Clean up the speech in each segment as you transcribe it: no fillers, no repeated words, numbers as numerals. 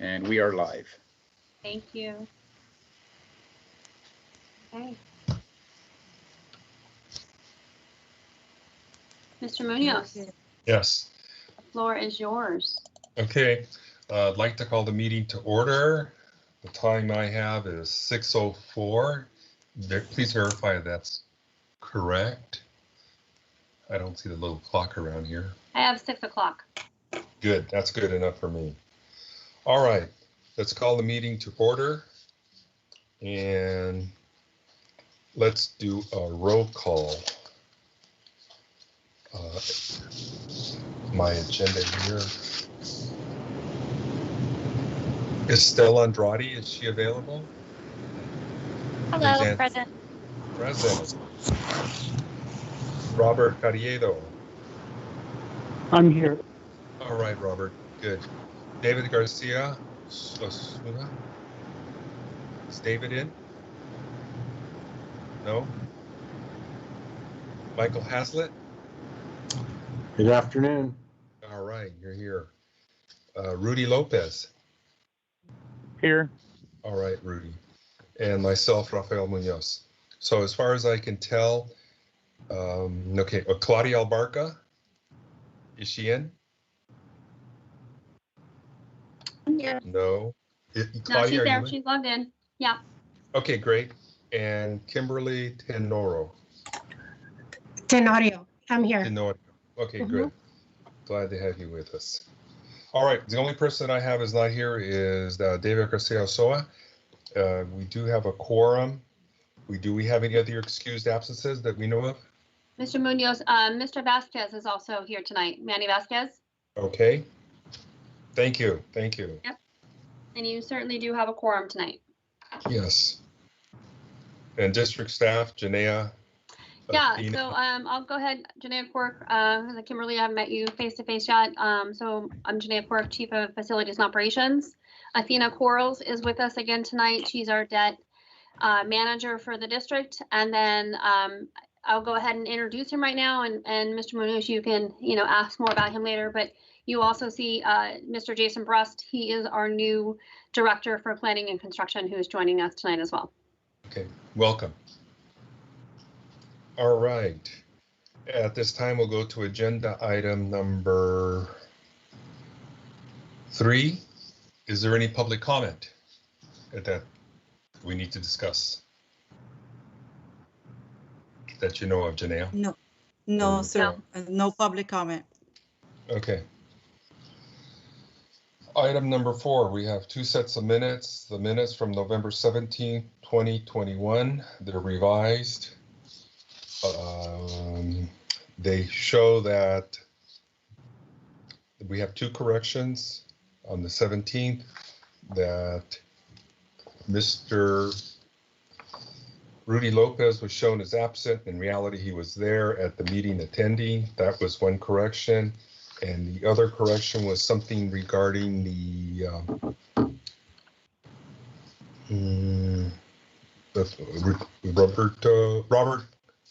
and we are live. Thank you. Okay. Mr. Munoz. Yes. The floor is yours. Okay. I'd like to call the meeting to order. The time I have is 6:04. Please verify that's correct. I don't see the little clock around here. I have 6 o'clock. Good. That's good enough for me. All right. Let's call the meeting to order. And let's do a roll call. My agenda here. Estelle Andrade, is she available? Hello, present. Present. Robert Carriedo. I'm here. All right, Robert. Good. David Garcia. Osuna. Is David in? No? Michael Haslett? Good afternoon. All right, you're here. Rudy Lopez. Here. All right, Rudy. And myself, Rafael Munoz. So as far as I can tell, okay, Claudia Albarca, is she in? Yeah. No. No, Claudia, she's are there. you in? She's logged in. Yeah. Okay, great. And Kimberly Tenoro. Tenorio, I'm here. Tenoro. Okay, good. Glad to have you with us. All right, the only person I have is not here is David Garcia Soa. We do have a quorum. Do we have any other excused absences that we know of? Mr. Munoz, Mr. Vasquez is also here tonight. Manny Vasquez. Okay. Thank you. Thank you. Yep. And you certainly do have a quorum tonight. Yes. And district staff, Janaea. Yeah, so I'll go ahead, Janaea Quirk, Kimberly, I haven't met you face to face yet. So I'm Janaea Quirk, Chief of Facilities and Operations. Athena Quarles is with us again tonight. She's our debt manager for the district. And then I'll go ahead and introduce him right now. And Mr. Munoz, you can, ask more about him later. But you also see Mr. Jason Brust. He is our new Director for Planning and Construction, who is joining us tonight as well. Okay, welcome. All right. At this time, we'll go to agenda item number 3. Is there any public comment that we need to discuss? That you know of, Janaea? No, sir. No public comment. Okay. Item number 4, we have 2 sets of minutes. The minutes from November 17, 2021, they're revised. They show that we have 2 corrections on the 17th, that Mr. Rudy Lopez was shown as absent. In reality, he was there at the meeting attending. That was one correction. And the other correction was something regarding the Robert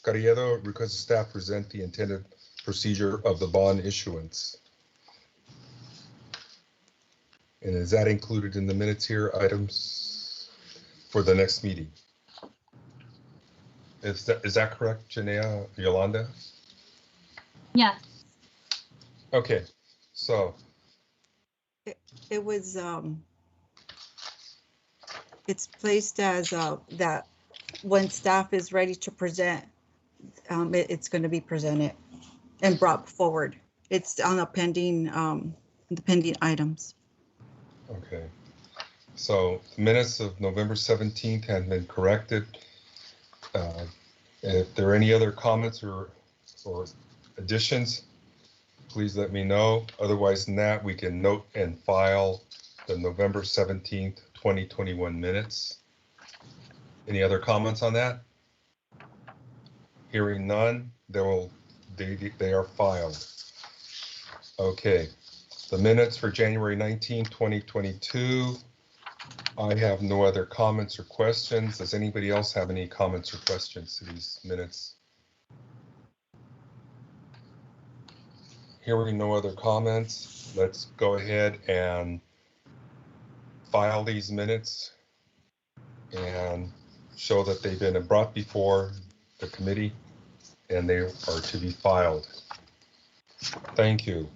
Carriedo requests staff present the intended procedure of the bond issuance. And is that included in the minutes here, items for the next meeting? Is that correct, Janaea, Yolanda? Yes. Okay, so. It was, it's placed as that when staff is ready to present, it's going to be presented and brought forward. It's on the pending items. Okay, so the minutes of November 17th have been corrected. If there are any other comments or additions, please let me know. Otherwise than that, we can note and file the November 17th, 2021 minutes. Any other comments on that? Hearing none, they are filed. Okay, the minutes for January 19, 2022. I have no other comments or questions. Does anybody else have any comments or questions to these minutes? Hearing no other comments, let's go ahead and file these minutes and show that they've been brought before the committee and they are to be filed. Thank you.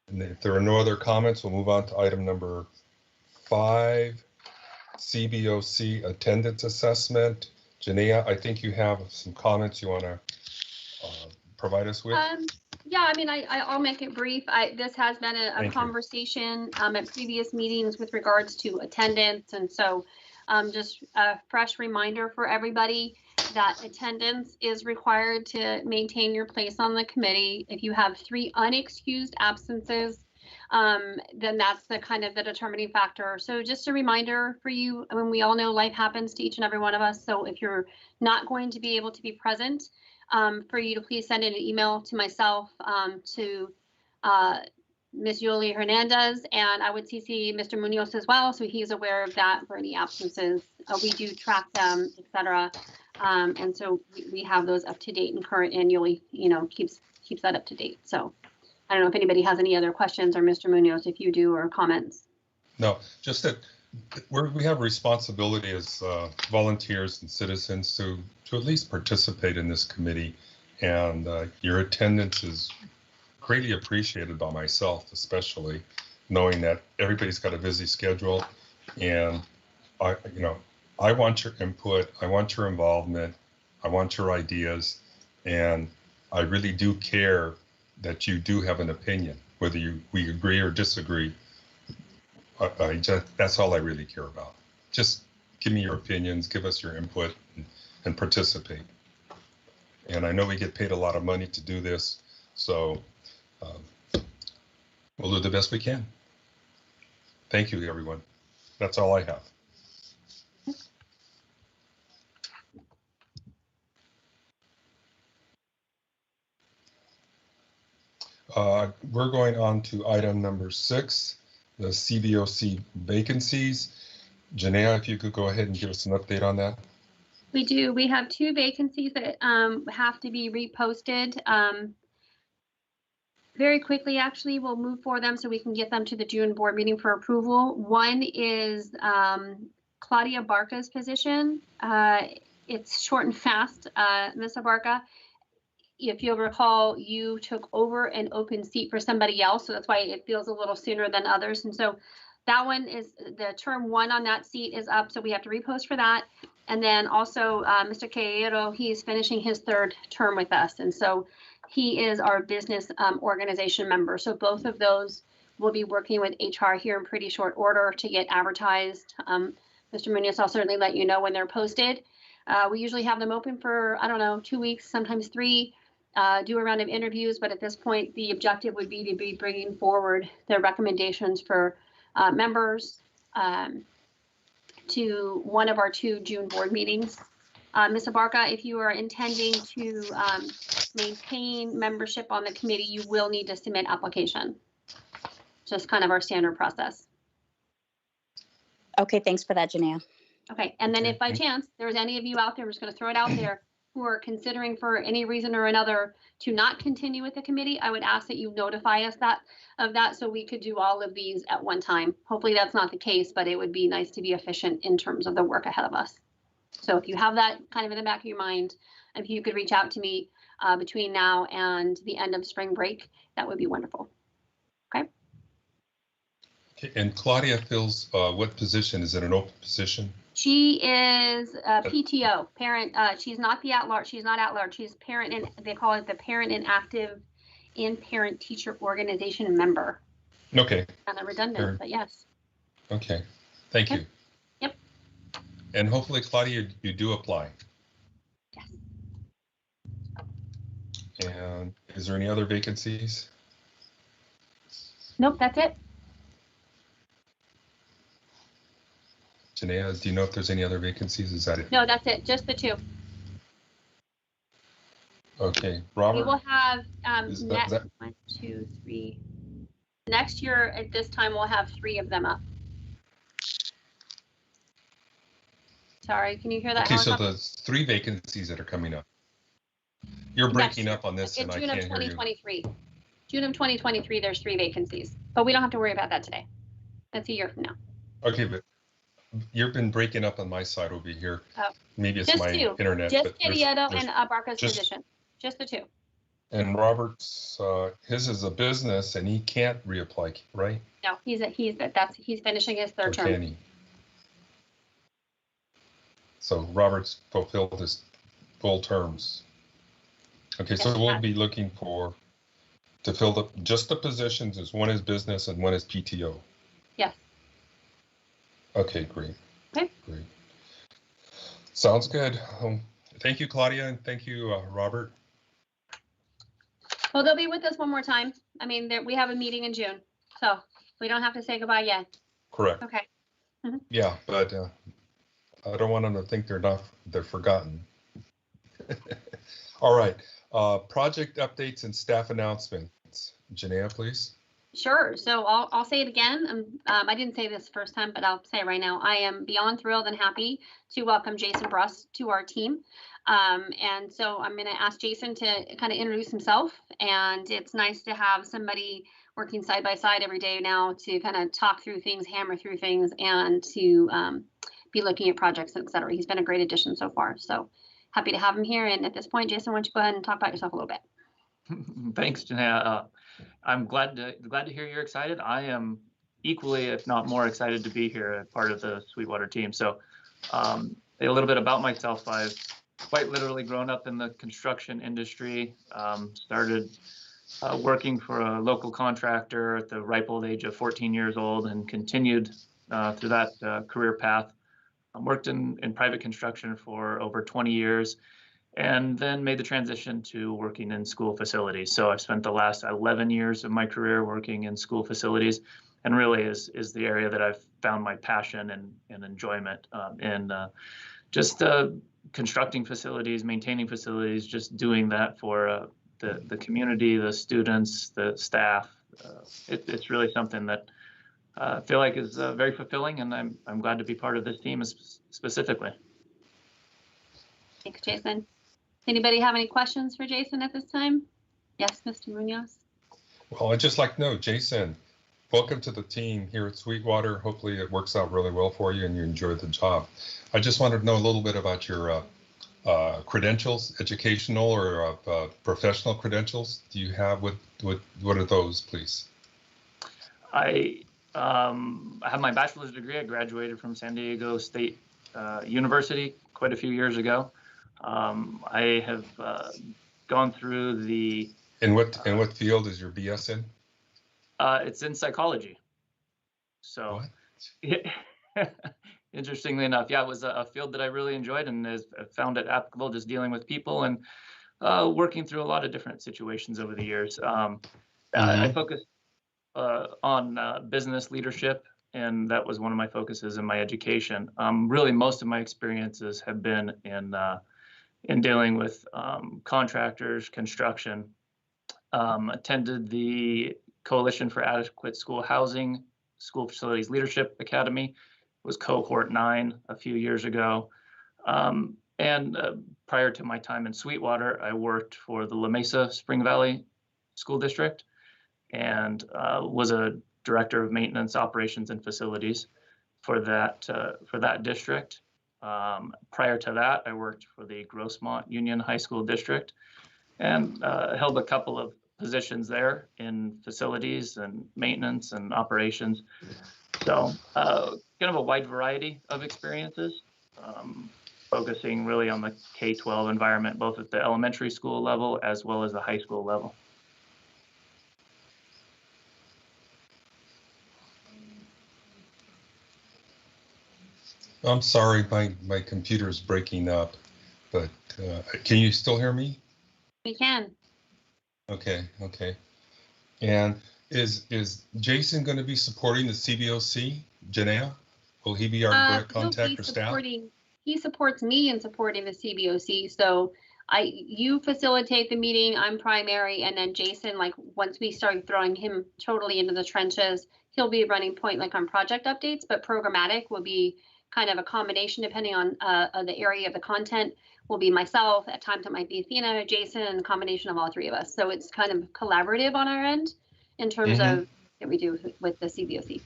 And if there are no other comments, we'll move on to item number 5, CBOC attendance assessment. Janaea, I think you have some comments you want to provide us with. Yeah, I mean, I'll make it brief. This has been a conversation at previous meetings with regards to attendance. And so just a fresh reminder for everybody that attendance is required to maintain your place on the committee. If you have 3 unexcused absences, then that's the kind of the determining factor. So just a reminder for you, I mean, we all know life happens to each and every one of us. So if you're not going to be able to be present, for you to please send in an email to myself, to Ms. Yuli Hernandez, and I would CC Mr. Munoz as well, so he's aware of that for any absences. We do track them, etc. And so we have those up to date and current annually, you know, keeps that up to date. So I don't know if anybody has any other questions, or Mr. Munoz, if you do, or comments. No, just that we have responsibility as volunteers and citizens to at least participate in this committee, and your attendance is greatly appreciated by myself, especially knowing that everybody's got a busy schedule, and I want your input, I want your involvement, I want your ideas, and I really do care that you do have an opinion, whether we agree or disagree. That's all I really care about. Just give me your opinions, give us your input, and participate. And I know we get paid a lot of money to do this, so we'll do the best we can. Thank you, everyone. That's all I have. We're going on to item number 6, the CBOC vacancies. Janaea, if you could go ahead and give us an update on that. We do. We have 2 vacancies that have to be reposted very quickly. Actually, we'll move for them so we can get them to the June board meeting for approval. One is Claudia Barca's position. It's short and fast, Ms. Abarca. If you'll recall, you took over an open seat for somebody else, so that's why it feels a little sooner than others. And so that one is, the term 1 on that seat is up, so we have to repost for that. And then also Mr. Caballero, he's finishing his 3rd term with us, and so he is our business organization member. So both of those will be working with HR here in pretty short order to get advertised. Mr. Munoz, I'll certainly let you know when they're posted. We usually have them open for, I don't know, 2 weeks, sometimes 3. Do a round of interviews, but at this point, the objective would be to be bringing forward the recommendations for members to one of our 2 June board meetings. Ms. Abarca, if you are intending to maintain membership on the committee, you will need to submit application. Just kind of our standard process. Okay, thanks for that, Janaea. Okay, and then if by chance there's any of you out there, I'm just going to throw it out there, who are considering for any reason or another to not continue with the committee, I would ask that you notify us of that so we could do all of these at one time. Hopefully that's not the case, but it would be nice to be efficient in terms of the work ahead of us. So if you have that kind of in the back of your mind, if you could reach out to me between now and the end of spring break, that would be wonderful. Okay. Okay, and Claudia fills what position? Is it an open position? She is a PTO, parent. She's not the at-large. She's not at-large. She's parent, and they call it the parent and active and parent teacher organization member. Okay. Kind of redundant, but yes. Okay. Thank you. Yep. And hopefully, Claudia, you do apply. Yes. And is there any other vacancies? Nope, that's it. Janaea, do you know if there's any other vacancies? Is that it? No, that's it. Just the 2. Okay, Robert. We will have next, that... 1, 2, 3. Next year at this time, we'll have 3 of them up. Sorry, can you hear that? Okay, so the 3 vacancies that are coming up. You're breaking up on this, and I can't hear you. June of 2023. June of 2023, there's 3 vacancies, but we don't have to worry about that today. That's a year from now. Okay, but you've been breaking up on my side over here. Oh. Maybe it's Just my 2. internet. Just but Kitieto there's and Barca's just- position. Just the 2. And Robert's, his is a business and he can't reapply, right? No, he's finishing his 3rd Or term. can he? So Robert's fulfilled his full terms. Okay, so Yes, we'll be looking to fill just the positions as one is business and one is PTO. Yes. Okay, great. Okay. Great. Sounds good. Thank you, Claudia, and thank you, Robert. Well, they'll be with us one more time. I mean, we have a meeting in June, so we don't have to say goodbye yet. Correct. Okay. Yeah, but I don't want them to think they're forgotten. All right. Project updates and staff announcements. Janaea, please. Sure. So I'll say it again. I didn't say this first time, but I'll say it right now. I am beyond thrilled and happy to welcome Jason Bruss to our team. And so I'm going to ask Jason to kind of introduce himself. And it's nice to have somebody working side by side every day now to kind of talk through things, hammer through things, and to be looking at projects, et cetera. He's been a great addition so far. So happy to have him here. And at this point, Jason, why don't you go ahead and talk about yourself a little bit? Thanks, Janaea. I'm glad to hear you're excited. I am equally, if not more, excited to be here as part of the Sweetwater team. So a little bit about myself. I've quite literally grown up in the construction industry, started working for a local contractor at the ripe old age of 14 years old and continued through that career path. I worked in private construction for over 20 years and then made the transition to working in school facilities. So I've spent the last 11 years of my career working in school facilities, and really is the area that I've found my passion and enjoyment in just constructing facilities, maintaining facilities, just doing that for the community, the students, the staff. It's really something that I feel like is very fulfilling, and I'm glad to be part of this team specifically. Thanks, Jason. Anybody have any questions for Jason at this time? Yes, Mr. Munoz. Well, I'd just like to know, Jason, welcome to the team here at Sweetwater. Hopefully it works out really well for you and you enjoy the job. I just wanted to know a little bit about your credentials, educational or professional credentials. Do you have, what are those, please? I have my bachelor's degree. I graduated from San Diego State University quite a few years ago. I have gone through the. In what field is your BS in? It's in psychology. So, interestingly enough, yeah, it was a field that I really enjoyed and found it applicable, just dealing with people and working through a lot of different situations over the years. I focused on business leadership, and that was one of my focuses in my education. Really, most of my experiences have been in dealing with contractors, construction. Attended the Coalition for Adequate School Housing, School Facilities Leadership Academy. It was cohort 9 a few years ago. And prior to my time in Sweetwater, I worked for the La Mesa Spring Valley School District and was a director of maintenance, operations, and facilities for that district. Prior to that, I worked for the Grossmont Union High School District and held a couple of positions there in facilities and maintenance and operations. So kind of a wide variety of experiences, focusing really on the K-12 environment, both at the elementary school level as well as the high school level. I'm sorry, my computer's breaking up, but can you still hear me? We can. Okay. And is Jason going to be supporting the CBOC, Janaea? Will he be our direct contact or staff? He supports me in supporting the CBOC. So you facilitate the meeting, I'm primary, and then Jason, like once we start throwing him totally into the trenches, he'll be running point like on project updates, but programmatic will be kind of a combination depending on the area of the content. will be myself. At times it might be Athena, Jason, and a combination of all three of us. So it's kind of collaborative on our end in terms of what we do with the CBOC.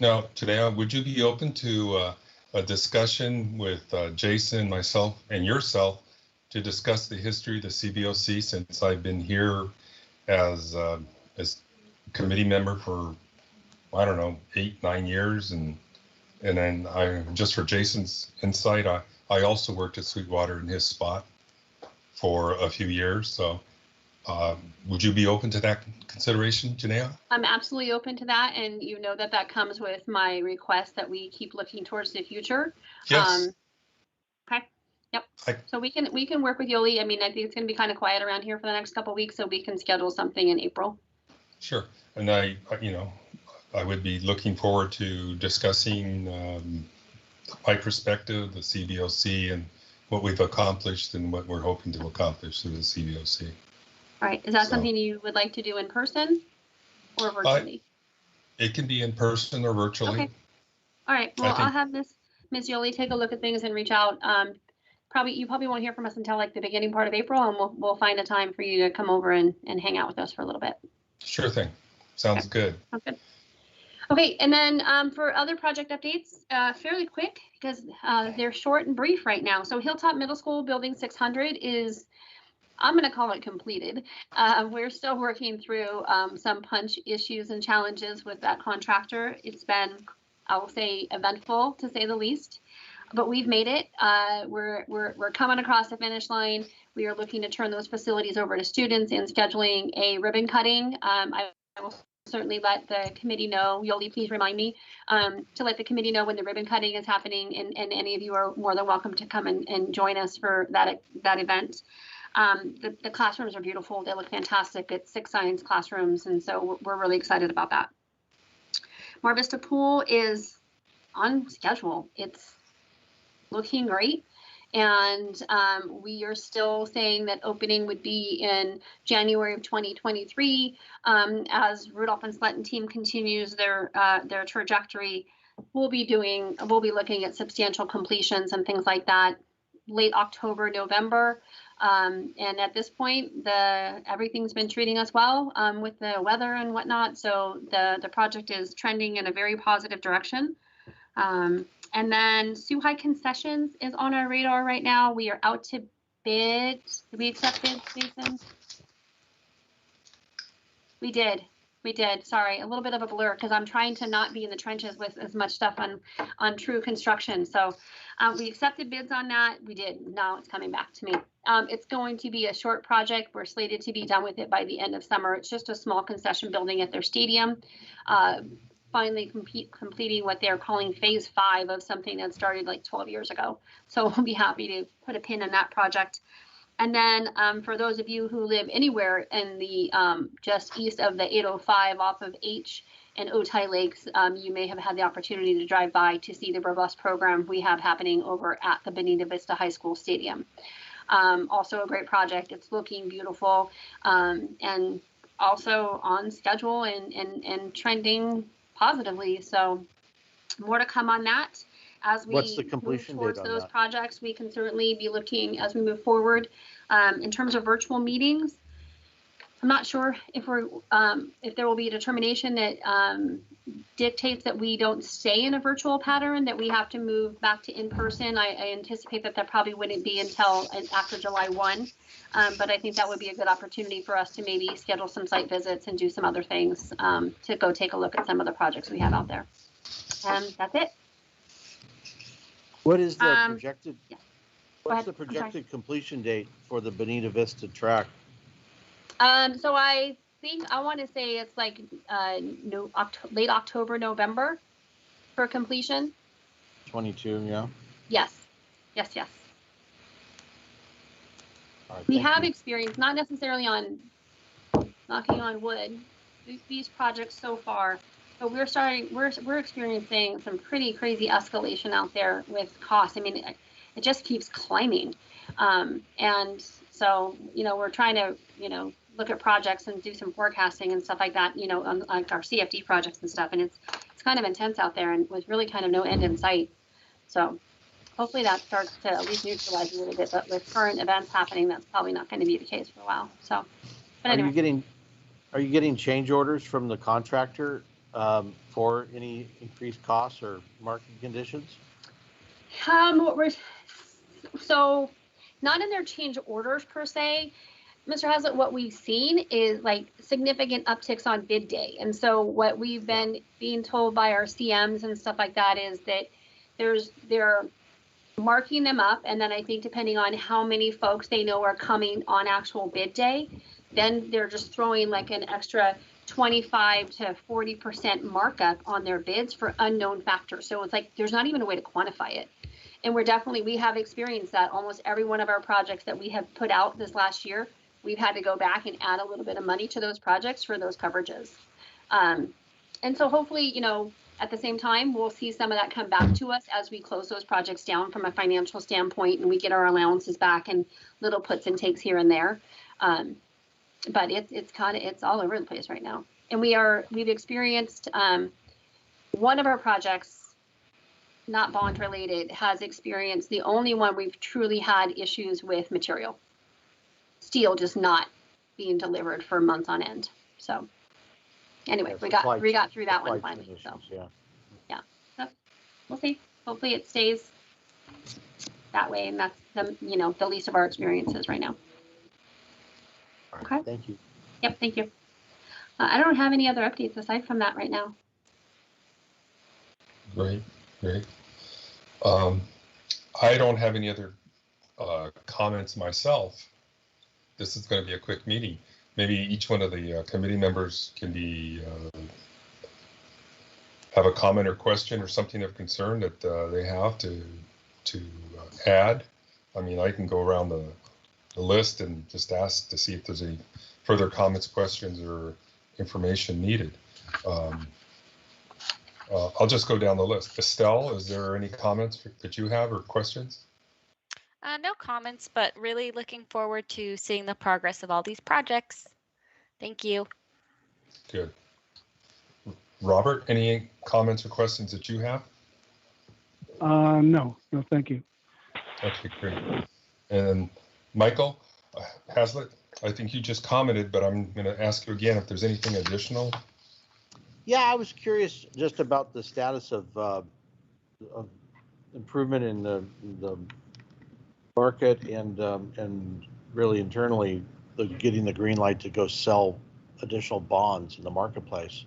Now, Tanea, would you be open to a discussion with Jason, myself, and yourself to discuss the history of the CBOC, since I've been here as committee member for, I don't know, 8-9 years, and then just for Jason's insight, I also worked at Sweetwater in his spot for a few years. So would you be open to that consideration, Janea? I'm absolutely open to that, and you know that comes with my request that we keep looking towards the future. Yes. Okay. Yep. So we can work with Yoli. I mean, I think it's going to be kind of quiet around here for the next couple of weeks, so we can schedule something in April. Sure. And I would be looking forward to discussing my perspective, the CBOC, and what we've accomplished and what we're hoping to accomplish through the CBOC. All right. Is that something you would like to do in person or virtually? It can be in person or virtually. Okay. All right. Well, I'll have Ms. Yoli take a look at things and reach out. You probably won't hear from us until like the beginning part of April, and we'll find a time for you to come over and hang out with us for a little bit. Sure thing. Sounds good. Sounds good. Okay, and then for other project updates, fairly quick because they're short and brief right now. So Hilltop Middle School Building 600 is, I'm going to call it completed. We're still working through some punch issues and challenges with that contractor. It's been, I will say, eventful to say the least, but we've made it. We're coming across the finish line. We are looking to turn those facilities over to students and scheduling a ribbon cutting. I will certainly let the committee know. Yoli, please remind me to let the committee know when the ribbon cutting is happening, and any of you are more than welcome to come and join us for that event. The classrooms are beautiful. They look fantastic. It's 6 science classrooms, and so we're really excited about that. Mar Vista Pool is on schedule. It's looking great. And we are still saying that opening would be in January of 2023. As Rudolph and Sletton team continues their trajectory, we'll be looking at substantial completions and things like that late October, November. And at this point, everything's been treating us well with the weather and whatnot. So the project is trending in a very positive direction. And then Sioux High Concessions is on our radar right now. We are out to bid. Did we accept bids, Jason? We did. Sorry, a little bit of a blur because I'm trying to not be in the trenches with as much stuff on true construction. So we accepted bids on that. We did. Now it's coming back to me. It's going to be a short project. We're slated to be done with it by the end of summer. It's just a small concession building at their stadium. Finally completing what they're calling phase 5 of something that started like 12 years ago. So we'll be happy to put a pin in that project. And then for those of you who live anywhere in the just east of the 805 off of H and Otay Lakes, you may have had the opportunity to drive by to see the robust program we have happening over at the Bonita Vista High School Stadium. Also a great project. It's looking beautiful and also on schedule and trending positively. So more to come on that. As we What's the completion move towards date on those that? projects, we can certainly be looking as we move forward. In terms of virtual meetings, I'm not sure if there will be a determination that dictates that we don't stay in a virtual pattern, that we have to move back to in-person. I anticipate that probably wouldn't be until after July 1. But I think that would be a good opportunity for us to maybe schedule some site visits and do some other things to go take a look at some of the projects we have out there. That's it. What is the projected? Yeah. What's the projected completion date for the Bonita Vista track? So I think I want to say it's like late October, November for completion. 22, yeah. Yes. Right, We have experience, not necessarily on knocking on wood, these projects so far, but we're experiencing some pretty crazy escalation out there with costs. I mean, it just keeps climbing. And so, we're trying to, look at projects and do some forecasting and stuff like that, on like our CFD projects and stuff. And it's kind of intense out there and with really kind of no end in sight. So hopefully that starts to at least neutralize a little bit, but with current events happening, that's probably not going to be the case for a while. So, but anyway. Are you getting change orders from the contractor for any increased costs or market conditions? So not in their change orders per se, Mr. Haslett, what we've seen is like significant upticks on bid day. And so what we've been being told by our CMs and stuff like that is that they're marking them up. And then I think depending on how many folks they know are coming on actual bid day, then they're just throwing like an extra 25 to 40% markup on their bids for unknown factors. So it's like, there's not even a way to quantify it. And we have experienced that almost every one of our projects that we have put out this last year, we've had to go back and add a little bit of money to those projects for those coverages. And so hopefully, at the same time, we'll see some of that come back to us as we close those projects down from a financial standpoint and we get our allowances back and little puts and takes here and there. But it's all over the place right now. And we've experienced one of our projects, not bond related, has experienced the only one we've truly had issues with material. Steel just not being delivered for months on end. So anyway, we got through that one finally. So yeah. So we'll see. Hopefully it stays that way, and that's the least of our experiences right now. Okay. Thank you. Yep. Thank you. I don't have any other updates aside from that right now. Great. I don't have any other comments myself. This is going to be a quick meeting. Maybe each one of the committee members can have a comment or question or something of concern that they have to add. I mean, I can go around the list and just ask to see if there's any further comments, questions, or information needed. I'll just go down the list. Estelle, is there any comments that you have or questions? No comments, but really looking forward to seeing the progress of all these projects. Thank you. Good. Robert, any comments or questions that you have? No, thank you. Okay, great. And Michael Haslett, I think you just commented, but I'm going to ask you again if there's anything additional. Yeah, I was curious just about the status of improvement in the market and really internally getting the green light to go sell additional bonds in the marketplace.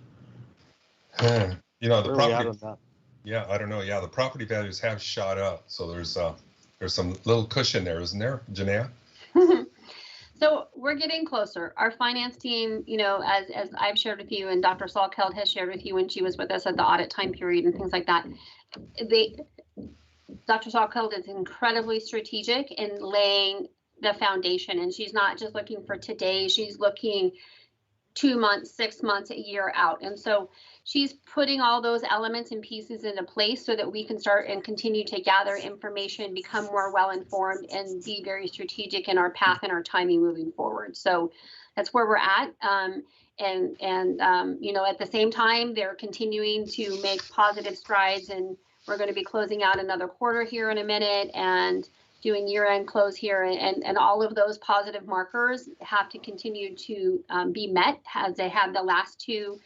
The property. Yeah, I don't know. Yeah, the property values have shot up, so there's some little cushion there, isn't there, Janaea? So we're getting closer. Our finance team, as I've shared with you and Dr. Salkeld has shared with you when she was with us at the audit time period and things like that, Dr. Salkeld is incredibly strategic in laying the foundation, and she's not just looking for today, she's looking 2 months, 6 months, a year out. And so she's putting all those elements and pieces into place so that we can start and continue to gather information, become more well-informed, and be very strategic in our path and our timing moving forward. So that's where we're at. At the same time, they're continuing to make positive strides, and we're going to be closing out another quarter here in a minute and doing year-end close here, and all of those positive markers have to continue to be met as they have the last two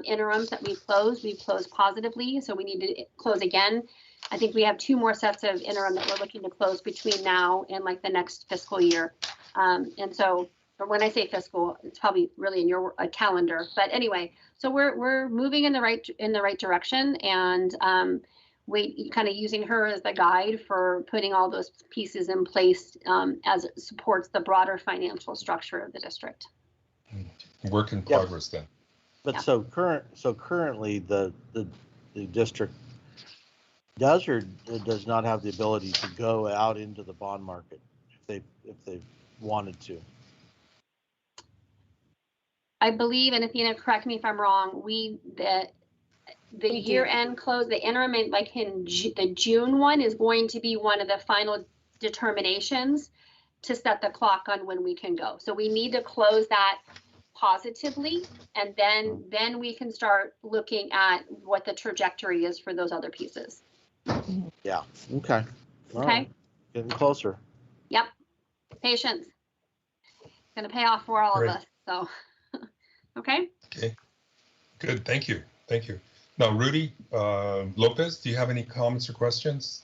interims that we've closed positively. So we need to close again. I think we have 2 more sets of interim that we're looking to close between now and like the next fiscal year. And so, but when I say fiscal, it's probably really in your calendar. But anyway, so we're moving in the right direction, and we kind of using her as the guide for putting all those pieces in place as it supports the broader financial structure of the district. Work in progress then. But yeah. So currently the district does or does not have the ability to go out into the bond market if they wanted to. I believe, and Athena, correct me if I'm wrong, the year-end close, the interim, like in the June one, is going to be one of the final determinations to set the clock on when we can go. So we need to close that positively, and then we can start looking at what the trajectory is for those other pieces. Yeah. Okay. All Okay. right, getting closer. Yep. Patience. Going to pay off for all Great. of us. So, okay. Okay, good, thank you, thank you. Now, Rudy Lopez, do you have any comments or questions?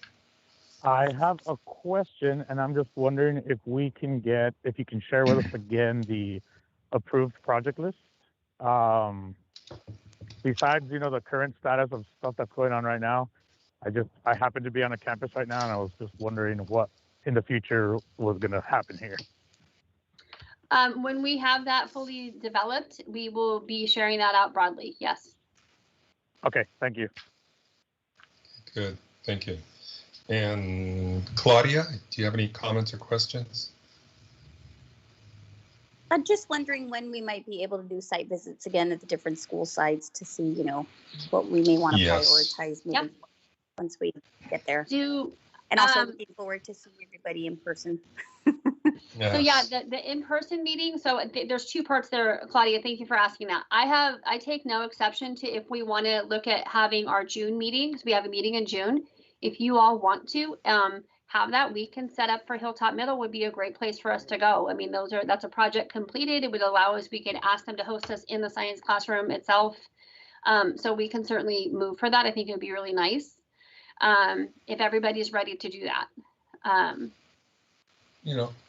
I have a question, and I'm just wondering if you can share with us again the approved project list. Besides, the current status of stuff that's going on right now, I happen to be on a campus right now, and I was just wondering what in the future was going to happen here. When we have that fully developed, we will be sharing that out broadly. Yes. Okay, thank you. Good, thank you. And Claudia, do you have any comments or questions? I'm just wondering when we might be able to do site visits again at the different school sites to see, what we may want to prioritize maybe once we get there. And also looking forward to seeing everybody in person. Yes. So yeah, the in-person meeting. So there's two parts there, Claudia. Thank you for asking that. I take no exception to if we want to look at having our June meetings. We have a meeting in June. If you all want to have that, we can set up for Hilltop Middle. Would be a great place for us to go. I mean, that's a project completed. It would allow us. We could ask them to host us in the science classroom itself. So we can certainly move for that. I think it would be really nice if everybody's ready to do that.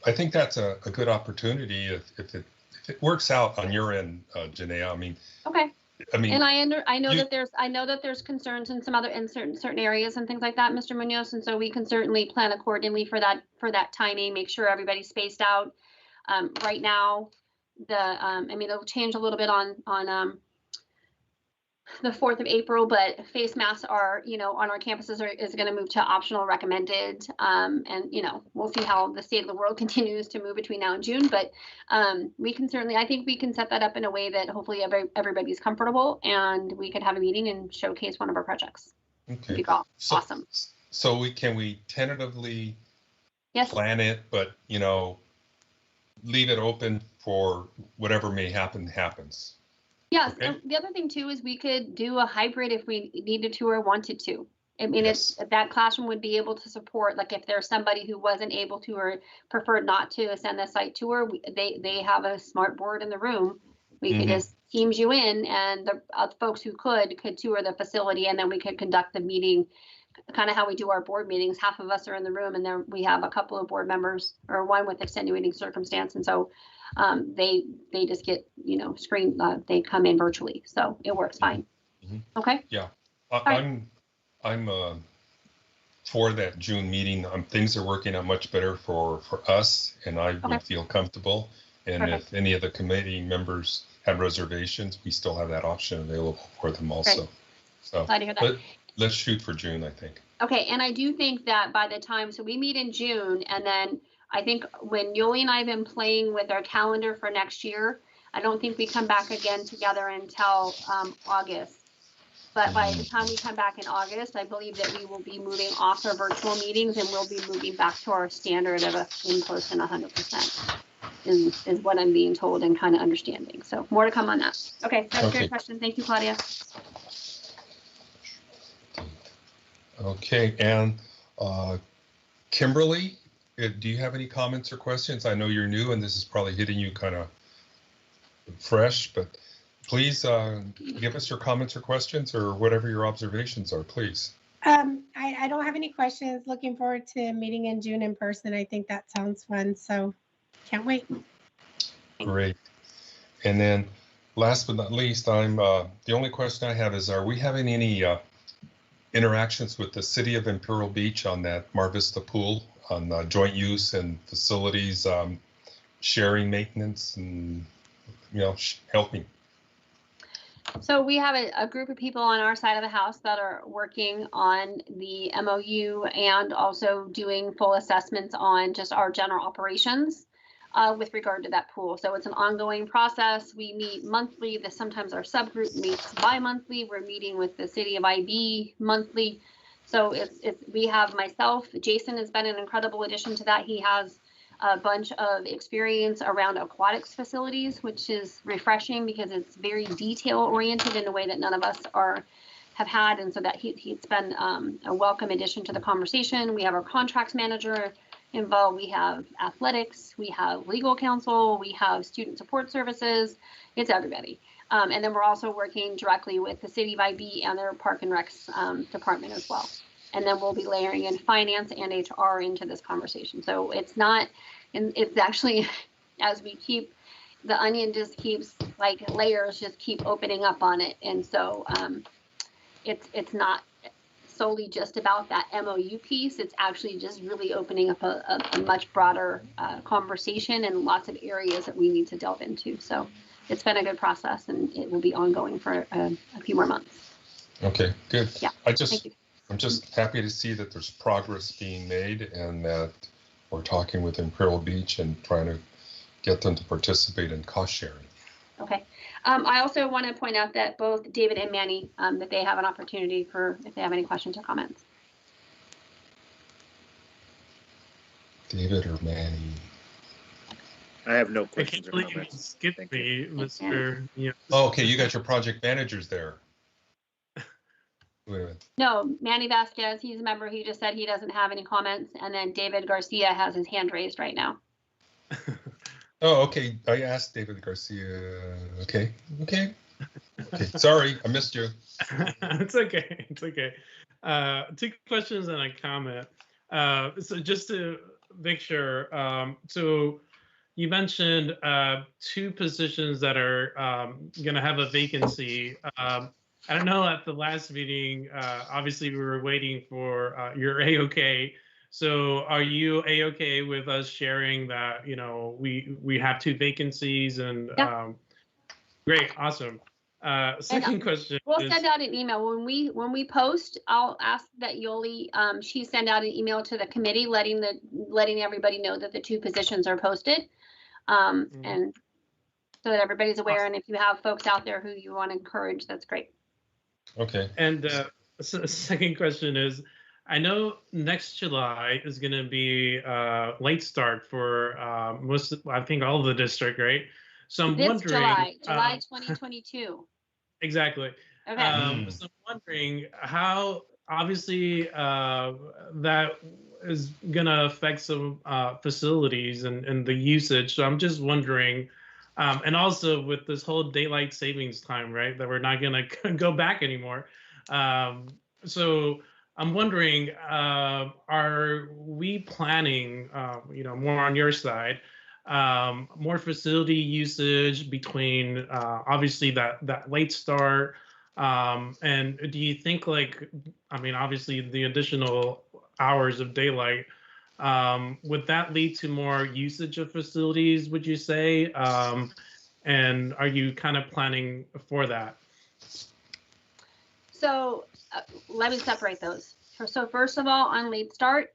I think that's a good opportunity if it works out on your end, Janaea. Okay. And I know that there's concerns in certain areas and things like that, Mr. Munoz, and so we can certainly plan accordingly for that timing. Make sure everybody's spaced out. Right now, it'll change a little bit on the 4th of April, but face masks are, on our campuses is going to move to optional recommended. And, we'll see how the state of the world continues to move between now and June. But I think we can set that up in a way that hopefully everybody's comfortable and we could have a meeting and showcase one of our projects. Okay. Awesome. So can we tentatively Yes. plan it, but, leave it open for whatever may happens? Yes, Okay. and the other thing too is we could do a hybrid if we needed to or wanted to. Yes. That classroom would be able to support, like if there's somebody who wasn't able to or preferred not to send the site tour, they have a smart board in the room. We could just Teams you in, and the folks who could tour the facility, and then we could conduct the meeting, kind of how we do our board meetings. Half of us are in the room, and then we have a couple of board members or one with extenuating circumstance, and so they just get screened. They come in virtually, so it works fine. Okay. Yeah, I'm for that June meeting. Things are working out much better for us, and I would feel comfortable. And Perfect. If any of the committee members have reservations, we still have that option available for them also. Great. So glad to hear that. Let's shoot for June, I think. Okay, and I do think that by the time, so we meet in June, and then I think when Yoli and I have been playing with our calendar for next year, I don't think we come back again together until August. But by the time we come back in August, I believe that we will be moving off our virtual meetings and we'll be moving back to our standard of a in-person 100%. Is what I'm being told and kind of understanding. So more to come on that. Okay, that's a great question. Thank you, Claudia. Okay, and Kimberly, do you have any comments or questions? I know you're new and this is probably hitting you kind of fresh, but please give us your comments or questions or whatever your observations are, please. I don't have any questions. Looking forward to meeting in June in person. I think that sounds fun, so can't wait. Great. And then last but not least, the only question I have is, are we having any interactions with the city of Imperial Beach on that Mar Vista pool on joint use and facilities, sharing maintenance and, helping? So we have a group of people on our side of the house that are working on the MOU and also doing full assessments on just our general operations with regard to that pool. So it's an ongoing process. We meet monthly. Sometimes our subgroup meets bi-monthly. We're meeting with the city of IB monthly. So we have myself. Jason has been an incredible addition to that. He has a bunch of experience around aquatics facilities, which is refreshing because it's very detail oriented in a way that none of us are have had, and so that he's been a welcome addition to the conversation. We have our contracts manager involved, we have athletics, we have legal counsel, we have student support services. It's everybody. And then we're also working directly with the city of IB and their Park and Recs department as well. And then we'll be layering in finance and HR into this conversation. So it's not, and it's actually, as we keep, the onion just keeps, like, layers just keep opening up on it. And so it's not solely just about that MOU piece. It's actually just really opening up a much broader conversation and lots of areas that we need to delve into. So it's been a good process, and it will be ongoing for a few more months. Okay, good. Yeah, I'm just happy to see that there's progress being made and that we're talking with Imperial Beach and trying to get them to participate in cost sharing. Okay. I also want to point out that both David and Manny, that they have an opportunity for if they have any questions or comments. David or Manny? I have no questions. I can't believe you skipped me, Mr. Yeah. Oh, okay, you got your project managers there. Wait a minute. No, Manny Vasquez, he's a member. He just said he doesn't have any comments. And then David Garcia has his hand raised right now. Oh, okay. I asked David Garcia. Okay. Sorry, I missed you. It's okay. It's okay. 2 questions and a comment. So just to make sure, so you mentioned 2 positions that are going to have a vacancy. I don't know, at the last meeting, obviously we were waiting for your A-OK. So are you A-OK with us sharing that, you know, we have 2 vacancies and great, awesome. Second question. We'll send out an email when we post. I'll ask that Yoli, she send out an email to the committee letting everybody know that the 2 positions are posted. And so that everybody's aware. And if you have folks out there who you want to encourage, that's great. Okay. And so second question is, I know next July is going to be late start for I think all of the district, right? So I'm wondering. July 2022. Exactly. Okay. So I'm wondering how, obviously, that is going to affect some facilities and the usage. So I'm just wondering, and also with this whole daylight savings time, right, that we're not going to go back anymore. So I'm wondering, are we planning, more on your side, more facility usage between obviously that late start, and do you think, like, I mean, obviously the additional hours of daylight, would that lead to more usage of facilities, would you say? And are you kind of planning for that? So let me separate those. So first of all, on late start,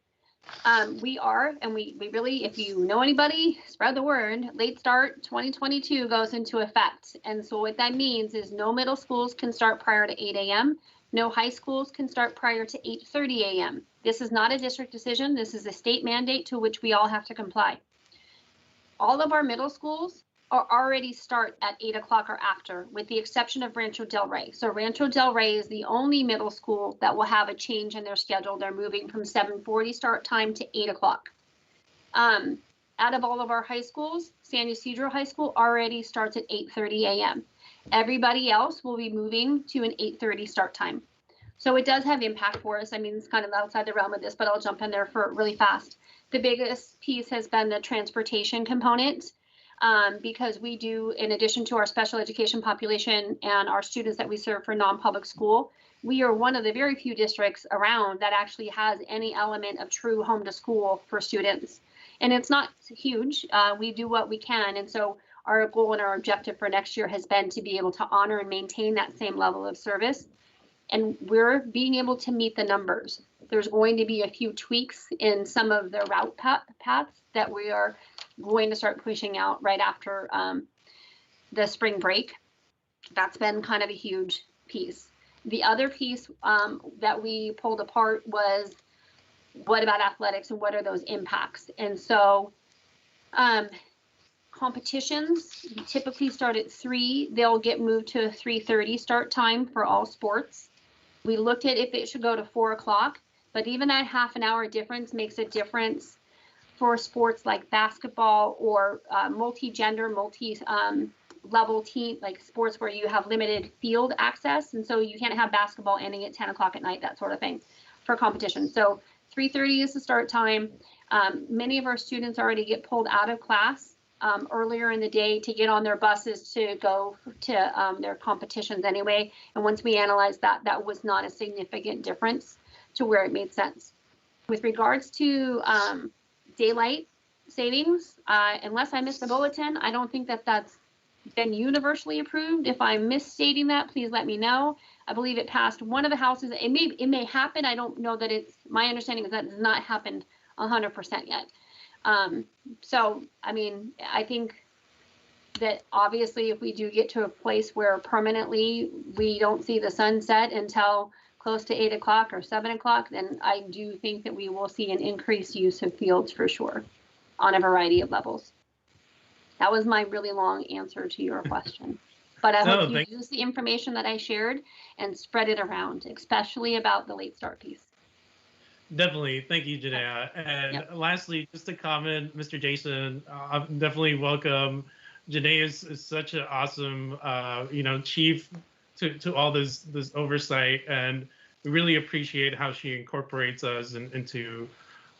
we really, if you know anybody, spread the word. Late start 2022 goes into effect. And so what that means is no middle schools can start prior to 8 a.m. No high schools can start prior to 8:30 a.m. This is not a district decision. This is a state mandate to which we all have to comply. All of our middle schools are already start at 8 o'clock or after, with the exception of Rancho Del Rey. So Rancho Del Rey is the only middle school that will have a change in their schedule. They're moving from 7:40 start time to 8 o'clock. Out of all of our high schools, San Ysidro High School already starts at 8:30 a.m. Everybody else will be moving to an 8:30 start time. So it does have impact for us. I mean, it's kind of outside the realm of this, but I'll jump in there for really fast. The biggest piece has been the transportation component. Because we do, in addition to our special education population and our students that we serve for non-public school, we are one of the very few districts around that actually has any element of true home to school for students. And it's not huge. We do what we can. And so our goal and our objective for next year has been to be able to honor and maintain that same level of service. And we're being able to meet the numbers. There's going to be a few tweaks in some of the route paths that we are going to start pushing out right after the spring break. That's been kind of a huge piece. The other piece that we pulled apart was, what about athletics and what are those impacts? And so competitions typically start at 3. They'll get moved to a 3:30 start time for all sports. We looked at if it should go to 4 o'clock, but even that half an hour difference makes a difference for sports like basketball or multi-gender, level team, like sports where you have limited field access. And so you can't have basketball ending at 10 o'clock at night, that sort of thing for competition. So 3:30 is the start time. Many of our students already get pulled out of class earlier in the day to get on their buses to go to their competitions anyway. And once we analyzed that, that was not a significant difference to where it made sense. With regards to daylight savings, unless I missed the bulletin, I don't think that that's been universally approved. If I'm misstating that, please let me know. I believe it passed one of the houses. It may happen. I don't know that it's, my understanding is that it's not happened 100% yet. So, I mean, I think that obviously if we do get to a place where permanently we don't see the sun set until close to 8 o'clock or 7 o'clock, then I do think that we will see an increased use of fields for sure on a variety of levels. That was my really long answer to your question. But I hope you use the information that I shared and spread it around, especially about the late start piece. Definitely. Thank you, Janaea. And lastly, just a comment, Mr. Jason, definitely welcome. Janaea is such an awesome, chief to all this oversight, and we really appreciate how she incorporates us into,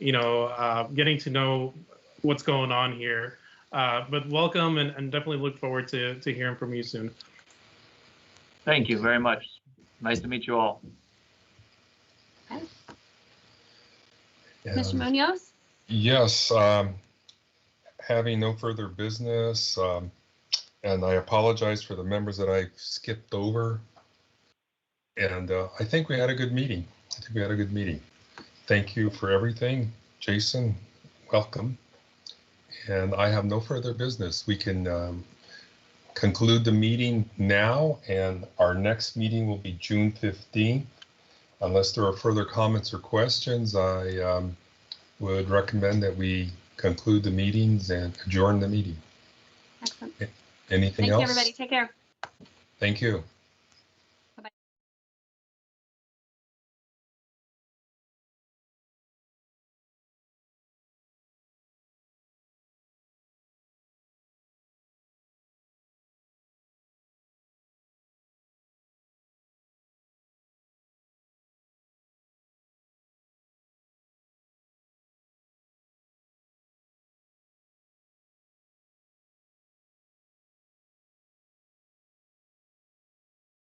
getting to know what's going on here. But welcome, and definitely look forward to hearing from you soon. Thank you very much. Nice to meet you all. Okay. Mr. Munoz? Yes, having no further business, and I apologize for the members that I skipped over. And I think we had a good meeting. Thank you for everything. Jason, welcome. And I have no further business. We can conclude the meeting now, and our next meeting will be June 15th. Unless there are further comments or questions, I would recommend that we conclude the meetings and adjourn the meeting. Excellent. Anything else? Thank you, everybody. Take care. Thank you.